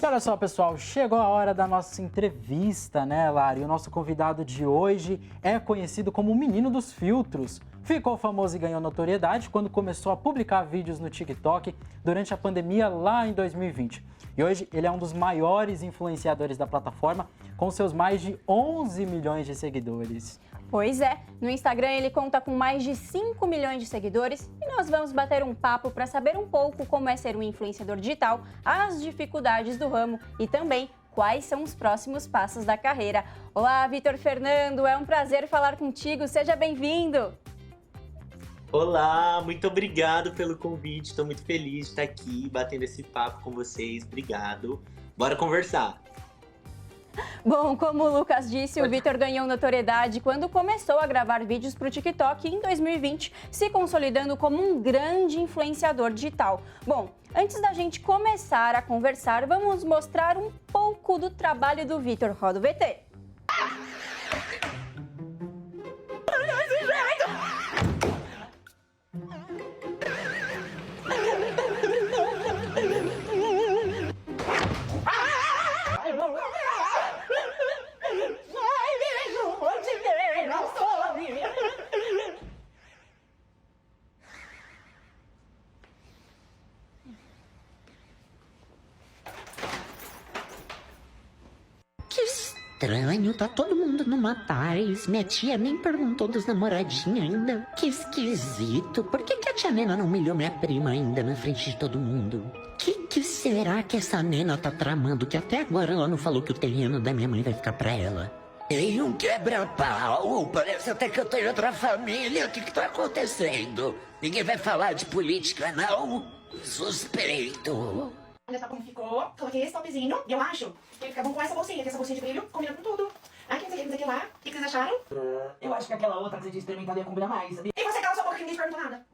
olha só, pessoal, chegou a hora da nossa entrevista, né, Lari? O nosso convidado de hoje é conhecido como o Menino dos Filtros. Ficou famoso e ganhou notoriedade quando começou a publicar vídeos no TikTok durante a pandemia lá em 2020. E hoje ele é um dos maiores influenciadores da plataforma, com seus mais de 11 milhões de seguidores. Pois é, no Instagram ele conta com mais de 5 milhões de seguidores e nós vamos bater um papo para saber um pouco como é ser um influenciador digital, as dificuldades do ramo e também quais são os próximos passos da carreira. Olá, Vitor Fernando, é um prazer falar contigo, seja bem-vindo! Olá, muito obrigado pelo convite, estou muito feliz de estar aqui batendo esse papo com vocês, obrigado. Bora conversar! Bom, como o Lucas disse, o Vitor ganhou notoriedade quando começou a gravar vídeos para o TikTok em 2020, se consolidando como um grande influenciador digital. Bom, antes da gente começar a conversar, vamos mostrar um pouco do trabalho do Vitor. Roda o VT. Estranho, tá todo mundo numa paz. Minha tia nem perguntou dos namoradinhos ainda. Que esquisito. Por que a tia Nena não humilhou minha prima ainda na frente de todo mundo? Que será que essa Nena tá tramando? Que até agora ela não falou que o terreno da minha mãe vai ficar pra ela. Ei, um quebra-pau. Parece até que eu tenho outra família. O que tá acontecendo? Ninguém vai falar de política, não? Suspeito. Olha só como ficou. Coloquei esse topzinho, e eu acho que fica bom com essa bolsinha, que essa bolsinha de brilho combina com tudo. Aqui, não sei o que lá. O que vocês acharam? Eu acho que aquela outra que você tinha experimentado ia combinar mais, sabia? E você cala sua boca que ninguém te perguntou nada.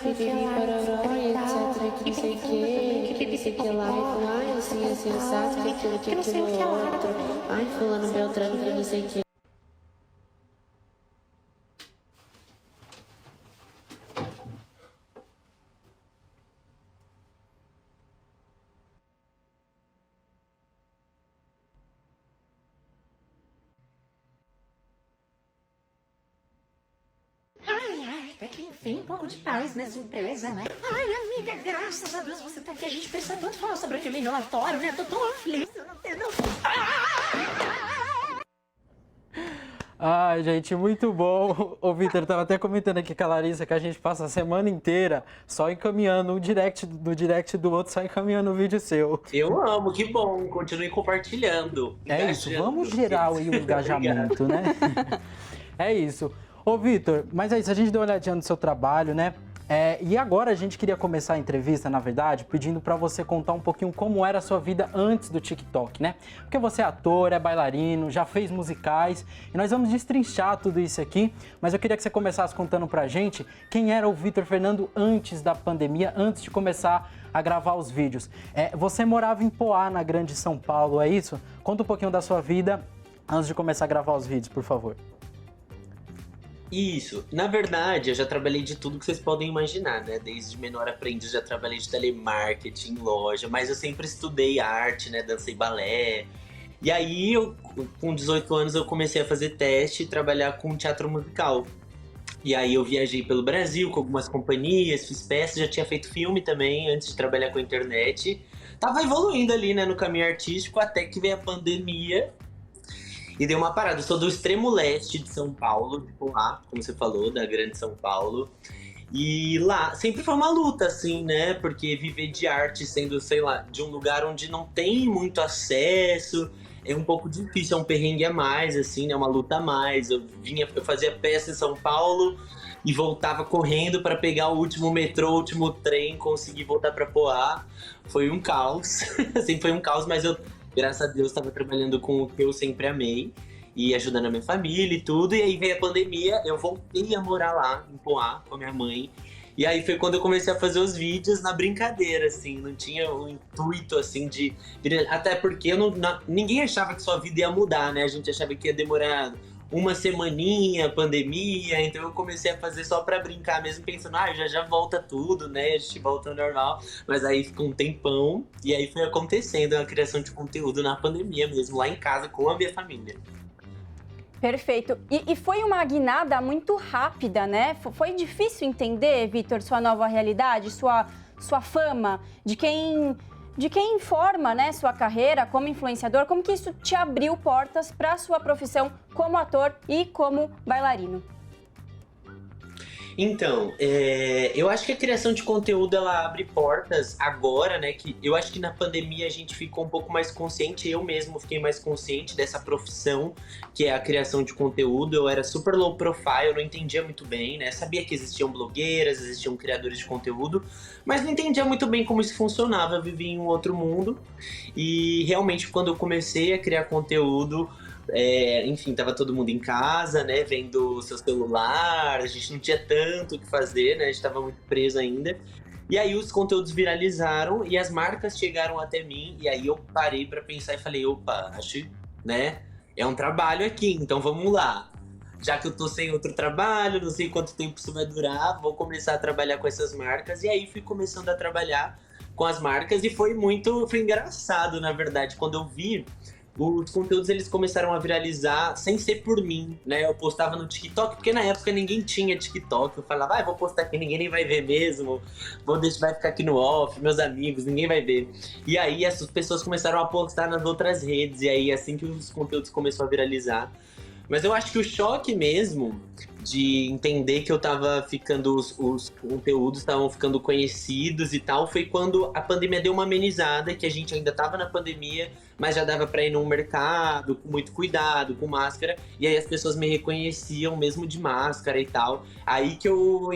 Pipipi, pororó, e etc, que não sei o que não sei o que lá, ai, assim, assado, que aquilo outro, ai, fulano, beltrano, que não sei o que. Enfim, um pouco de paz nessa empresa, né? Ai, amiga, graças a Deus você tá aqui. A gente precisa tanto falar sobre aquele relatório, né? Tô tão aflita, não tem... Ai, gente, muito bom. O Vitor tava até comentando aqui com a Larissa que a gente passa a semana inteira só encaminhando um direct do outro, só encaminhando o vídeo seu. Eu amo, que bom, continue compartilhando. É isso, vamos gerar aí o engajamento, né? É isso. Ô, Vitor, mas é isso, a gente deu uma olhadinha no seu trabalho, né? E agora a gente queria começar a entrevista, na verdade, pedindo para você contar um pouquinho como era a sua vida antes do TikTok, né? Porque você é ator, é bailarino, já fez musicais e nós vamos destrinchar tudo isso aqui, mas eu queria que você começasse contando pra gente quem era o Vitor Fernando antes da pandemia, antes de começar a gravar os vídeos. Você morava em Poá, na Grande São Paulo, é isso? Conta um pouquinho da sua vida antes de começar a gravar os vídeos, por favor. Isso, na verdade eu já trabalhei de tudo que vocês podem imaginar, né? Desde menor aprendiz já trabalhei de telemarketing, loja, mas eu sempre estudei arte, né? Dancei balé. E aí, com 18 anos, eu comecei a fazer teste e trabalhar com teatro musical. E aí eu viajei pelo Brasil com algumas companhias, fiz peças, já tinha feito filme também antes de trabalhar com a internet. Tava evoluindo ali, né, no caminho artístico, até que veio a pandemia. E deu uma parada. Eu sou do extremo leste de São Paulo, tipo lá, como você falou, da Grande São Paulo. E lá sempre foi uma luta, assim, né? Porque viver de arte sendo, sei lá, de um lugar onde não tem muito acesso, é um pouco difícil, é um perrengue a mais, assim, né? Uma luta a mais. Eu fazia peça em São Paulo e voltava correndo para pegar o último metrô, o último trem, conseguir voltar para Poá. Foi um caos, assim, foi um caos, mas eu, graças a Deus, estava trabalhando com o que eu sempre amei e ajudando a minha família e tudo. E aí veio a pandemia, eu voltei a morar lá em Poá com a minha mãe. E aí foi quando eu comecei a fazer os vídeos na brincadeira, assim, não tinha o intuito, assim, de... Até porque ninguém achava que sua vida ia mudar, né? A gente achava que ia demorar uma semaninha, pandemia, então eu comecei a fazer só pra brincar mesmo, pensando, já volta tudo, né? A gente volta ao normal. Mas aí ficou um tempão, e aí foi acontecendo a criação de conteúdo na pandemia mesmo, lá em casa, com a minha família. Perfeito. E foi uma guinada muito rápida, né? Foi difícil entender, Vitor, sua nova realidade, sua fama, de quem forma, né, sua carreira como influenciador, como que isso te abriu portas para a sua profissão como ator e como bailarino? Então, eu acho que a criação de conteúdo, ela abre portas agora, né? Que eu acho que na pandemia a gente ficou um pouco mais consciente, eu mesmo fiquei mais consciente dessa profissão, que é a criação de conteúdo. Eu era super low profile, eu não entendia muito bem, né? Sabia que existiam blogueiras, existiam criadores de conteúdo, mas não entendia muito bem como isso funcionava. Eu vivia em um outro mundo e realmente quando eu comecei a criar conteúdo, enfim, tava todo mundo em casa, né, vendo o seu celular, a gente não tinha tanto o que fazer, né, a gente tava muito preso ainda. E aí os conteúdos viralizaram e as marcas chegaram até mim, e aí eu parei pra pensar e falei, opa, acho, né, é um trabalho aqui, então vamos lá. Já que eu tô sem outro trabalho, não sei quanto tempo isso vai durar, vou começar a trabalhar com essas marcas. E aí fui começando a trabalhar com as marcas e foi engraçado, na verdade, quando eu vi os conteúdos, eles começaram a viralizar sem ser por mim, né? Eu postava no TikTok, porque na época ninguém tinha TikTok. Eu falava, vou postar aqui, ninguém nem vai ver mesmo. Vai ficar aqui no off, meus amigos, ninguém vai ver. E aí essas pessoas começaram a postar nas outras redes, e aí assim que os conteúdos começaram a viralizar. Mas eu acho que o choque mesmo de entender que eu tava ficando, os conteúdos estavam ficando conhecidos e tal, foi quando a pandemia deu uma amenizada, que a gente ainda tava na pandemia, mas já dava pra ir no mercado com muito cuidado, com máscara, e aí as pessoas me reconheciam mesmo de máscara e tal. Aí que eu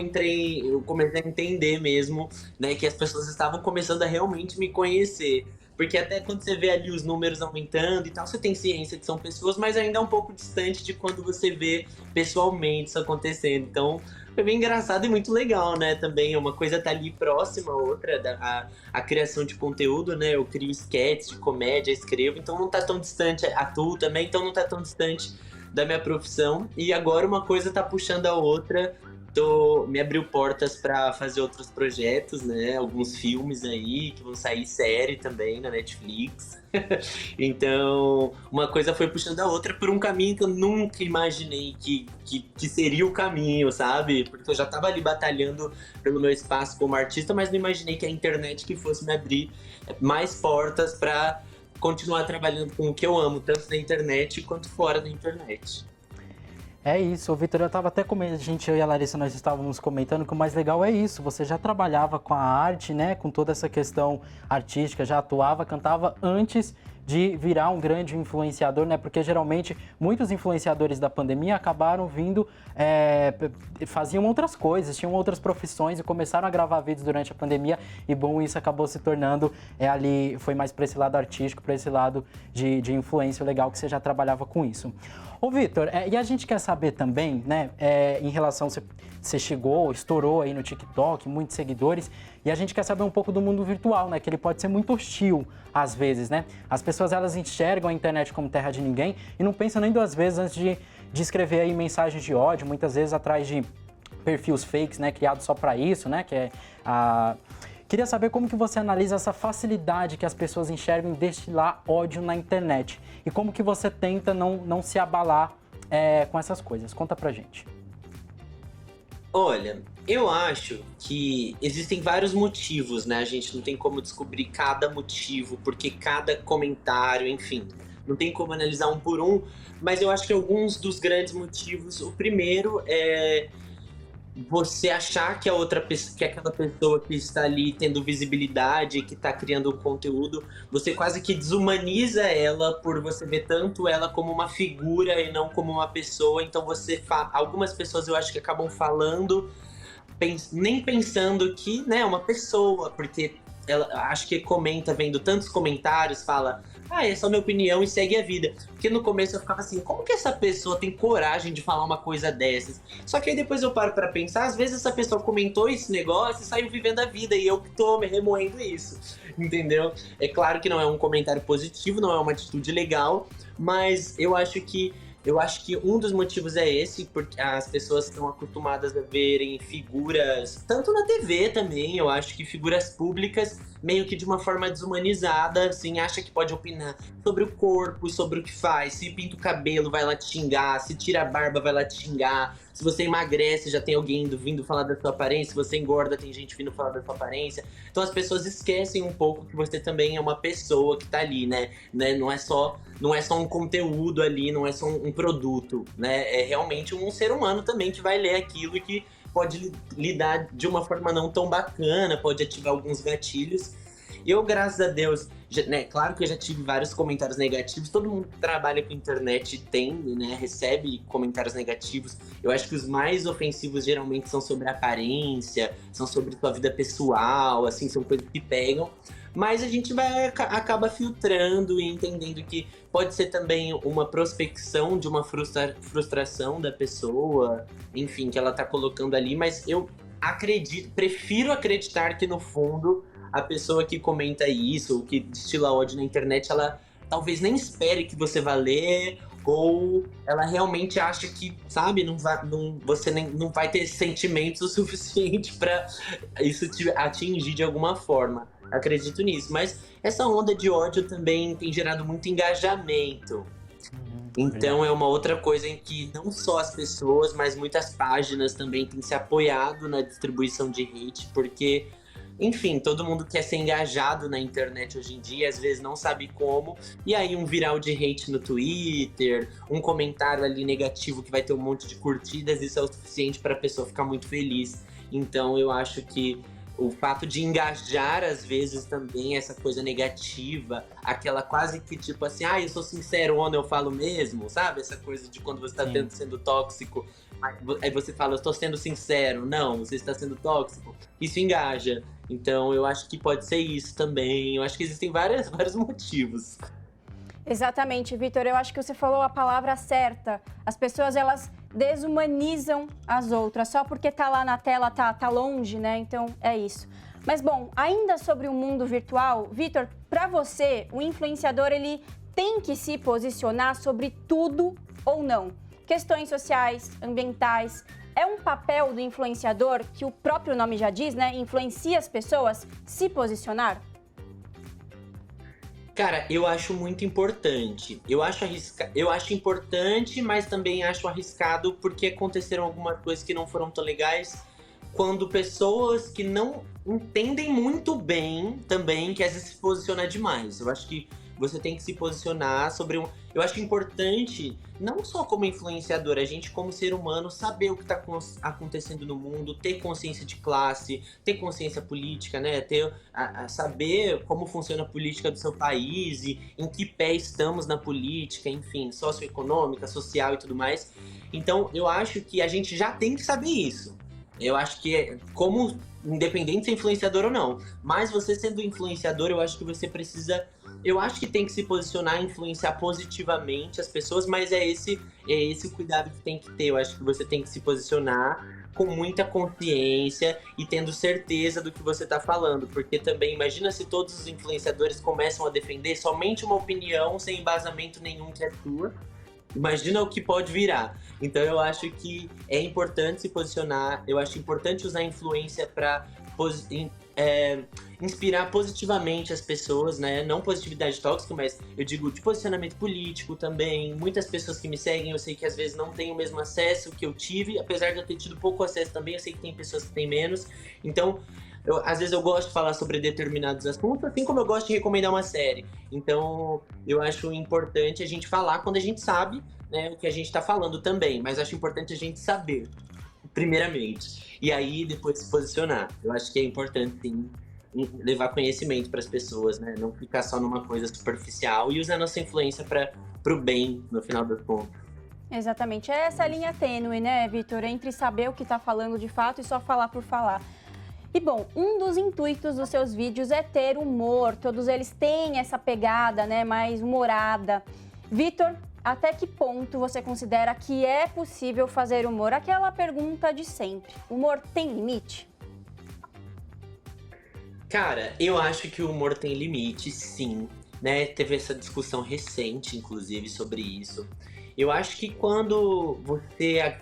comecei a entender mesmo, né, que as pessoas estavam começando a realmente me conhecer. Porque até quando você vê ali os números aumentando e tal, você tem ciência que são pessoas, mas ainda é um pouco distante de quando você vê pessoalmente isso acontecendo. Então, foi bem engraçado e muito legal, né? Também uma coisa tá ali próxima, a outra, a criação de conteúdo, né? Eu crio sketches de comédia, escrevo, então não tá tão distante, atuo também, então não tá tão distante da minha profissão. E agora uma coisa tá puxando a outra. Me abriu portas para fazer outros projetos, né? Alguns filmes aí que vão sair, série também na Netflix. Então, uma coisa foi puxando a outra por um caminho que eu nunca imaginei que seria o caminho, sabe? Porque eu já tava ali batalhando pelo meu espaço como artista, mas não imaginei que a internet que fosse me abrir mais portas para continuar trabalhando com o que eu amo, tanto na internet quanto fora da internet. É isso, Vitor, eu estava até eu e a Larissa, nós estávamos comentando que o mais legal é isso, você já trabalhava com a arte, né, com toda essa questão artística, já atuava, cantava antes de virar um grande influenciador, né, porque geralmente muitos influenciadores da pandemia acabaram vindo, faziam outras coisas, tinham outras profissões e começaram a gravar vídeos durante a pandemia e, bom, isso acabou se tornando foi mais para esse lado artístico, para esse lado de influência, legal que você já trabalhava com isso. Ô, Vitor, e a gente quer saber também, né, em relação, você estourou aí no TikTok, muitos seguidores, e a gente quer saber um pouco do mundo virtual, né, que ele pode ser muito hostil às vezes, né? As pessoas, elas enxergam a internet como terra de ninguém e não pensam nem duas vezes antes de escrever aí mensagens de ódio, muitas vezes atrás de perfis fakes, né, criados só para isso, né, que é Queria saber como que você analisa essa facilidade que as pessoas enxergam em destilar ódio na internet e como que você tenta não se abalar com essas coisas. Conta pra gente. Olha, eu acho que existem vários motivos, né? A gente não tem como descobrir cada motivo, porque cada comentário, enfim, não tem como analisar um por um, mas eu acho que alguns dos grandes motivos, o primeiro é você achar que que aquela pessoa que está ali tendo visibilidade, que está criando conteúdo, você quase que desumaniza ela por você ver tanto ela como uma figura e não como uma pessoa. Então algumas pessoas eu acho que acabam falando nem pensando que, né, é uma pessoa, porque ela acho que comenta, vendo tantos comentários, fala, essa é a minha opinião e segue a vida. Porque no começo eu ficava assim, como que essa pessoa tem coragem de falar uma coisa dessas? Só que aí depois eu paro pra pensar, às vezes essa pessoa comentou esse negócio e saiu vivendo a vida e eu que tô me remoendo isso, entendeu? É claro que não é um comentário positivo, não é uma atitude legal, mas eu acho que Eu acho que um dos motivos é esse, porque as pessoas estão acostumadas a verem figuras, tanto na TV também, eu acho que figuras públicas, meio que de uma forma desumanizada, assim, acha que pode opinar sobre o corpo, sobre o que faz, se pinta o cabelo, vai lá te xingar, se tira a barba, vai lá te xingar, se você emagrece, já tem alguém vindo falar da sua aparência, se você engorda, tem gente vindo falar da sua aparência. Então as pessoas esquecem um pouco que você também é uma pessoa que tá ali, né? Não é só um conteúdo ali, não é só um produto, né? É realmente um ser humano também que vai ler aquilo e que pode lidar de uma forma não tão bacana, pode ativar alguns gatilhos. Eu, graças a Deus, né, claro que eu já tive vários comentários negativos, todo mundo que trabalha com internet tem, né, recebe comentários negativos. Eu acho que os mais ofensivos geralmente são sobre aparência, são sobre sua vida pessoal, assim, são coisas que pegam. Mas a gente acaba filtrando e entendendo que pode ser também uma prospecção de uma frustração da pessoa, enfim, que ela tá colocando ali, mas eu prefiro acreditar que no fundo a pessoa que comenta isso, que destila ódio na internet, ela talvez nem espere que você vá ler, ou ela realmente acha que, sabe, você não vai ter sentimentos o suficiente para isso te atingir de alguma forma. Acredito nisso, mas essa onda de ódio também tem gerado muito engajamento. Então é uma outra coisa em que não só as pessoas, mas muitas páginas também têm se apoiado na distribuição de hate, porque, enfim, todo mundo quer ser engajado na internet hoje em dia, às vezes não sabe como, e aí um viral de hate no Twitter, um comentário ali negativo que vai ter um monte de curtidas, isso é o suficiente para a pessoa ficar muito feliz. Então eu acho que o fato de engajar, às vezes, também essa coisa negativa, aquela quase que tipo assim, eu sou sincero, eu falo mesmo, sabe? Essa coisa de quando você tá sendo tóxico, aí você fala, eu estou sendo sincero. Não, você está sendo tóxico. Isso engaja. Então, eu acho que pode ser isso também. Eu acho que existem vários motivos. Exatamente, Vitor. Eu acho que você falou a palavra certa. As pessoas, elas desumanizam as outras, só porque tá lá na tela, tá longe, né? Então, é isso. Mas, bom, ainda sobre o mundo virtual, Vitor, para você, o influenciador, ele tem que se posicionar sobre tudo ou não? Questões sociais, ambientais, é um papel do influenciador, que o próprio nome já diz, né? Influencia as pessoas se posicionar? Cara, eu acho muito importante. Eu acho importante, mas também acho arriscado porque aconteceram algumas coisas que não foram tão legais quando pessoas que não entendem muito bem também querem se posicionar demais. Eu acho que você tem que se posicionar sobre Eu acho importante, não só como influenciador, a gente como ser humano saber o que está acontecendo no mundo, ter consciência de classe, ter consciência política, né? Saber como funciona a política do seu país e em que pé estamos na política, enfim, socioeconômica, social e tudo mais. Então, eu acho que a gente já tem que saber isso. Eu acho que independente de ser influenciador ou não, mas você sendo influenciador, eu acho que você precisa... Eu acho que tem que se posicionar e influenciar positivamente as pessoas, mas é esse o cuidado que tem que ter. Eu acho que você tem que se posicionar com muita consciência e tendo certeza do que você está falando. Porque também, imagina se todos os influenciadores começam a defender somente uma opinião sem embasamento nenhum que é tua. Imagina o que pode virar. Então eu acho que é importante se posicionar, eu acho importante usar a influência para inspirar positivamente as pessoas, né? Não positividade tóxica, mas eu digo de posicionamento político também. Muitas pessoas que me seguem, eu sei que às vezes não têm o mesmo acesso que eu tive, apesar de eu ter tido pouco acesso também, eu sei que tem pessoas que têm menos. Então, às vezes eu gosto de falar sobre determinados assuntos, assim como eu gosto de recomendar uma série. Então, eu acho importante a gente falar quando a gente sabe, né, o que a gente tá falando também, mas acho importante a gente saber, primeiramente, e aí depois se posicionar. Eu acho que é importante, sim, levar conhecimento para as pessoas, né, não ficar só numa coisa superficial e usar a nossa influência pro bem, no final das contas. Exatamente, é essa linha tênue, né, Vitor, entre saber o que tá falando de fato e só falar por falar. E bom, um dos intuitos dos seus vídeos é ter humor, todos eles têm essa pegada, né, mais humorada. Vitor, até que ponto você considera que é possível fazer humor? Aquela pergunta de sempre, humor tem limite? Cara, eu acho que o humor tem limite, sim, né, teve essa discussão recente, inclusive, sobre isso. Eu acho que quando você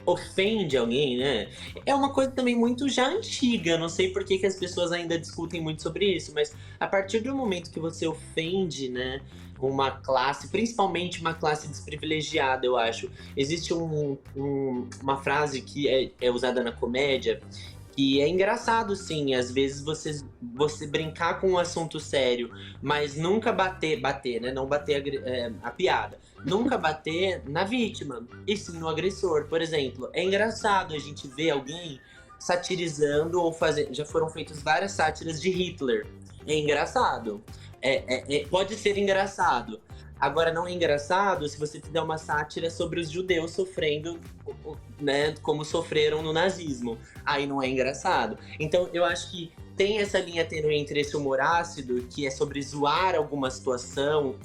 ofende alguém, né? É uma coisa também muito já antiga. Não sei por que as pessoas ainda discutem muito sobre isso, mas a partir do momento que você ofende, né? Uma classe, principalmente uma classe desprivilegiada, eu acho. Existe uma frase que é usada na comédia, que é engraçado, sim. Às vezes você brincar com um assunto sério, mas nunca bater, né? Não bater a piada. Nunca bater na vítima, e sim no agressor. Por exemplo, é engraçado a gente ver alguém satirizando ou fazendo. Já foram feitas várias sátiras de Hitler. É engraçado. Pode ser engraçado. Agora, não é engraçado se você fizer uma sátira sobre os judeus sofrendo, né, como sofreram no nazismo. Aí não é engraçado. Então, eu acho que tem essa linha tênue entre esse humor ácido, que é sobre zoar alguma situação,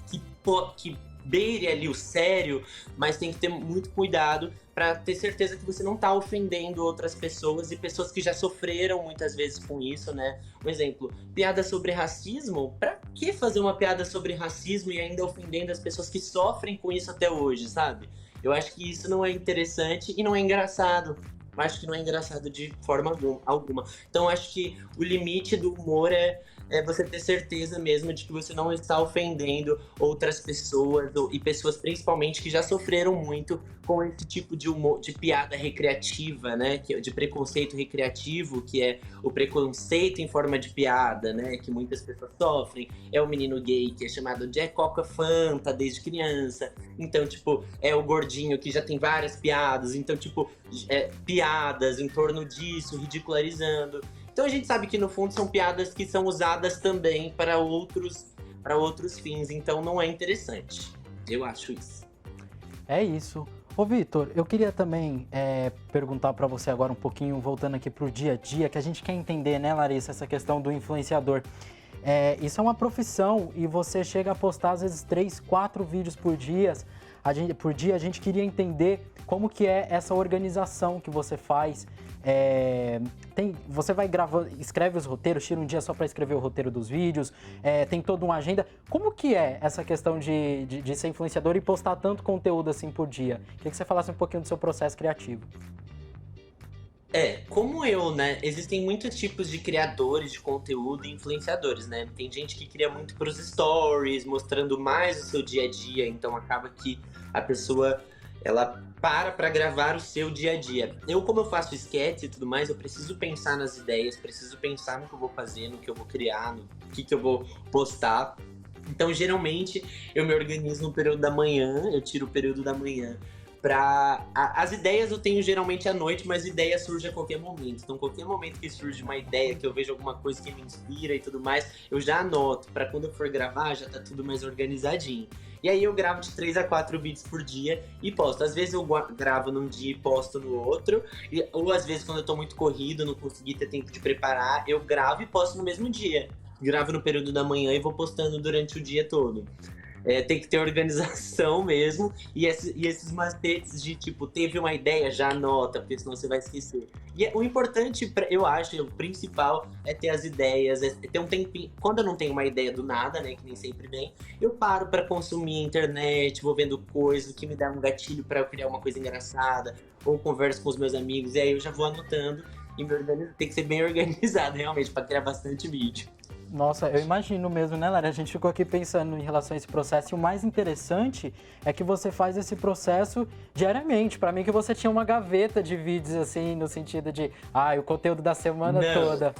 que beire ali o sério, mas tem que ter muito cuidado para ter certeza que você não tá ofendendo outras pessoas e pessoas que já sofreram muitas vezes com isso, né? Um exemplo, piada sobre racismo, pra que fazer uma piada sobre racismo e ainda ofendendo as pessoas que sofrem com isso até hoje, sabe? Eu acho que isso não é interessante e não é engraçado. Eu acho que não é engraçado de forma alguma. Então, acho que o limite do humor é você ter certeza mesmo de que você não está ofendendo outras pessoas, e pessoas principalmente que já sofreram muito com esse tipo de humor, de piada recreativa, né? De preconceito recreativo, que é o preconceito em forma de piada, né? Que muitas pessoas sofrem. É o menino gay que é chamado de Coca Fanta desde criança. Então, tipo, é o gordinho que já tem várias piadas. Então, tipo, piadas em torno disso, ridicularizando. Então a gente sabe que no fundo são piadas que são usadas também para outros fins, então não é interessante. Eu acho isso. É isso. Ô Vitor, eu queria também perguntar para você agora um pouquinho, voltando aqui pro dia a dia, que a gente quer entender, né, Larissa, essa questão do influenciador. Isso é uma profissão e você chega a postar às vezes 3, 4 vídeos por dia. A gente queria entender como que é essa organização que você faz. Você vai gravando, escreve os roteiros, tira um dia só para escrever o roteiro dos vídeos, tem toda uma agenda. Como que é essa questão de ser influenciador e postar tanto conteúdo assim por dia? Queria que você falasse um pouquinho do seu processo criativo. Como eu, né? Existem muitos tipos de criadores de conteúdo e influenciadores, né? Tem gente que cria muito pros stories, mostrando mais o seu dia a dia, então acaba que a pessoa, ela para gravar o seu dia a dia. Como eu faço sketch e tudo mais, eu preciso pensar nas ideias, preciso pensar no que eu vou fazer, no que eu vou criar, no que eu vou postar. Então, geralmente, eu me organizo no período da manhã, eu tiro o período da manhã. As ideias eu tenho geralmente à noite, mas ideia surge a qualquer momento. Então, qualquer momento que surge uma ideia, que eu vejo alguma coisa que me inspira e tudo mais, eu já anoto. Para quando eu for gravar, já tá tudo mais organizadinho. E aí eu gravo de 3 a 4 vídeos por dia e posto. Às vezes eu gravo num dia e posto no outro. Ou às vezes quando eu tô muito corrido, não consegui ter tempo de preparar, eu gravo e posto no mesmo dia. Gravo no período da manhã e vou postando durante o dia todo. Tem que ter organização mesmo. E esses macetes de, tipo, teve uma ideia, já anota, porque senão você vai esquecer. E o importante, eu acho, o principal é ter as ideias, ter um tempinho. Quando eu não tenho uma ideia do nada, né, que nem sempre vem, eu paro pra consumir a internet, vou vendo coisas que me dá um gatilho pra eu criar uma coisa engraçada, ou converso com os meus amigos, e aí eu já vou anotando e me organizo. Tem que ser bem organizado, realmente, pra criar bastante vídeo. Nossa, eu imagino mesmo, né, Lara? A gente ficou aqui pensando em relação a esse processo e o mais interessante é que você faz esse processo diariamente. Pra mim que você tinha uma gaveta de vídeos, assim, no sentido de, o conteúdo da semana toda.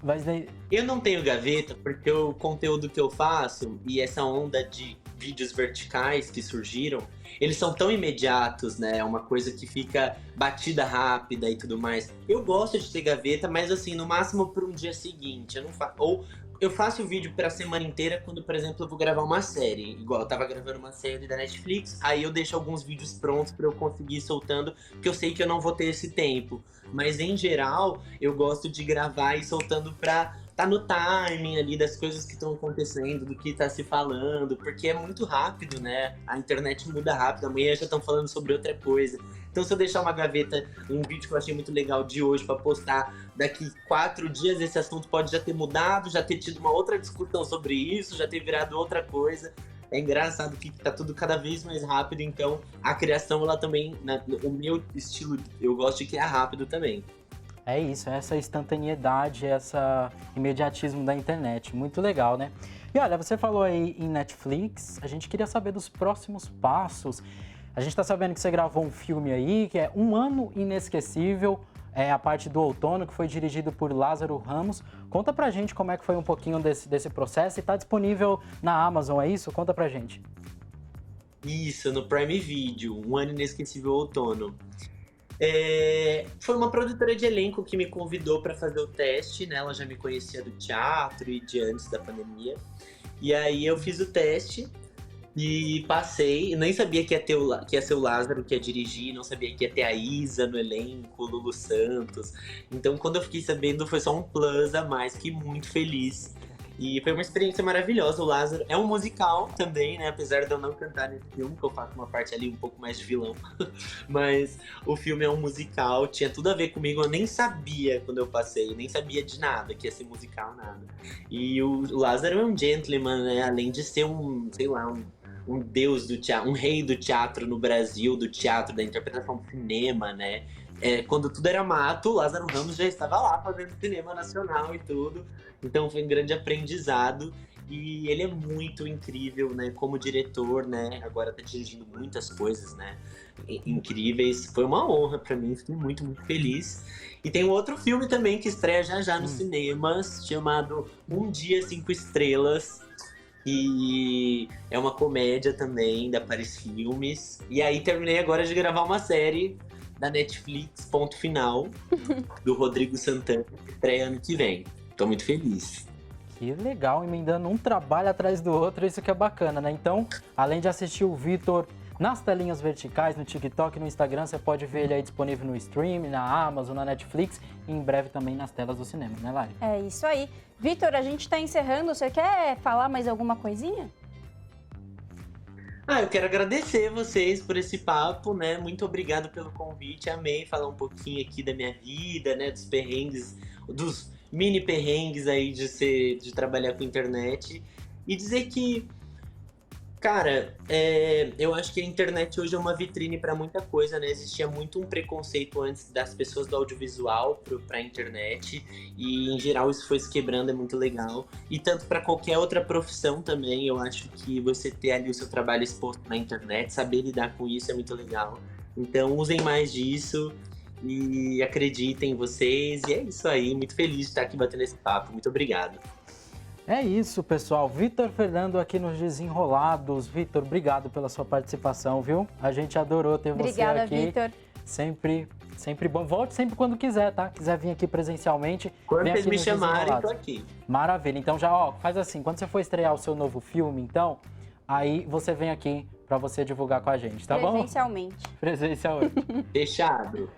Mas nem... Eu não tenho gaveta porque o conteúdo que eu faço e essa onda de vídeos verticais que surgiram, eles são tão imediatos, né? É uma coisa que fica batida rápida e tudo mais. Eu gosto de ter gaveta, mas assim, no máximo para um dia seguinte. Ou eu faço o vídeo pra semana inteira quando, por exemplo, eu vou gravar uma série. Igual eu tava gravando uma série da Netflix, aí eu deixo alguns vídeos prontos pra eu conseguir ir soltando, porque eu sei que eu não vou ter esse tempo. Mas em geral, eu gosto de gravar e soltando pra tá no timing ali das coisas que estão acontecendo, do que tá se falando, porque é muito rápido, né? A internet muda rápido, amanhã já estão falando sobre outra coisa. Então, se eu deixar uma gaveta, um vídeo que eu achei muito legal de hoje pra postar, daqui 4 dias esse assunto pode já ter mudado, já ter tido uma outra discussão sobre isso, já ter virado outra coisa. É engraçado que tá tudo cada vez mais rápido, então a criação, ela também, o meu estilo, eu gosto de criar rápido também. É isso, essa instantaneidade, esse imediatismo da internet. Muito legal, né? E olha, você falou aí em Netflix, a gente queria saber dos próximos passos. A gente tá sabendo que você gravou um filme aí, que é Um Ano Inesquecível, a parte do outono, que foi dirigido por Lázaro Ramos. Conta pra gente como é que foi um pouquinho desse processo e tá disponível na Amazon, é isso? Conta pra gente. Isso, no Prime Video, Um Ano Inesquecível Outono. Foi uma produtora de elenco que me convidou para fazer o teste, né? Ela já me conhecia do teatro e de antes da pandemia. E aí eu fiz o teste e passei. Nem sabia que ia ser o Lázaro que ia dirigir, não sabia que ia ter a Isa no elenco, o Lulu Santos. Então, quando eu fiquei sabendo, foi só um plus a mais, fiquei muito feliz. E foi uma experiência maravilhosa. O Lázaro é um musical também, né? Apesar de eu não cantar nesse filme, que eu faço uma parte ali um pouco mais de vilão. Mas o filme é um musical, tinha tudo a ver comigo. Eu nem sabia quando eu passei, nem sabia de nada, que ia ser musical, nada. E o Lázaro é um gentleman, né? Além de ser um deus do teatro, um rei do teatro no Brasil, do teatro, da interpretação do cinema, né? Quando tudo era mato, o Lázaro Ramos já estava lá fazendo cinema nacional e tudo. Então foi um grande aprendizado. E ele é muito incrível, né? Como diretor, né? Agora tá dirigindo muitas coisas, né? Incríveis. Foi uma honra pra mim, fiquei muito, muito feliz. E tem um outro filme também que estreia já nos cinemas, chamado Um Dia 5 Estrelas. E é uma comédia também da Paris Filmes. E aí terminei agora de gravar uma série da Netflix, Ponto Final, do Rodrigo Santana, que estreia ano que vem. Tô muito feliz. Que legal, emendando um trabalho atrás do outro, isso que é bacana, né? Então, além de assistir o Vitor nas telinhas verticais, no TikTok e no Instagram, você pode ver ele aí disponível no stream, na Amazon, na Netflix e em breve também nas telas do cinema, né, Lari? É isso aí. Vitor, a gente tá encerrando, você quer falar mais alguma coisinha? Eu quero agradecer vocês por esse papo, né? Muito obrigado pelo convite, amei falar um pouquinho aqui da minha vida, né? Dos perrengues, dos mini perrengues aí de trabalhar com internet. E dizer que, cara, eu acho que a internet hoje é uma vitrine para muita coisa, né? Existia muito um preconceito antes das pessoas do audiovisual para a internet e, em geral, isso foi se quebrando, é muito legal. E tanto para qualquer outra profissão também, eu acho que você ter ali o seu trabalho exposto na internet, saber lidar com isso é muito legal. Então, usem mais disso e acreditem em vocês. E é isso aí, muito feliz de estar aqui batendo esse papo. Muito obrigado. É isso, pessoal. Vitor Fernando aqui nos Desenrolados. Vitor, obrigado pela sua participação, viu? A gente adorou ter você aqui. Obrigada, Vitor. Sempre bom. Volte sempre quando quiser, tá? Quiser vir aqui presencialmente. Quando vocês me chamarem, tô aqui. Maravilha. Então já, faz assim. Quando você for estrear o seu novo filme, então, aí você vem aqui pra você divulgar com a gente, tá bom? Presencialmente. Presencialmente. Fechado.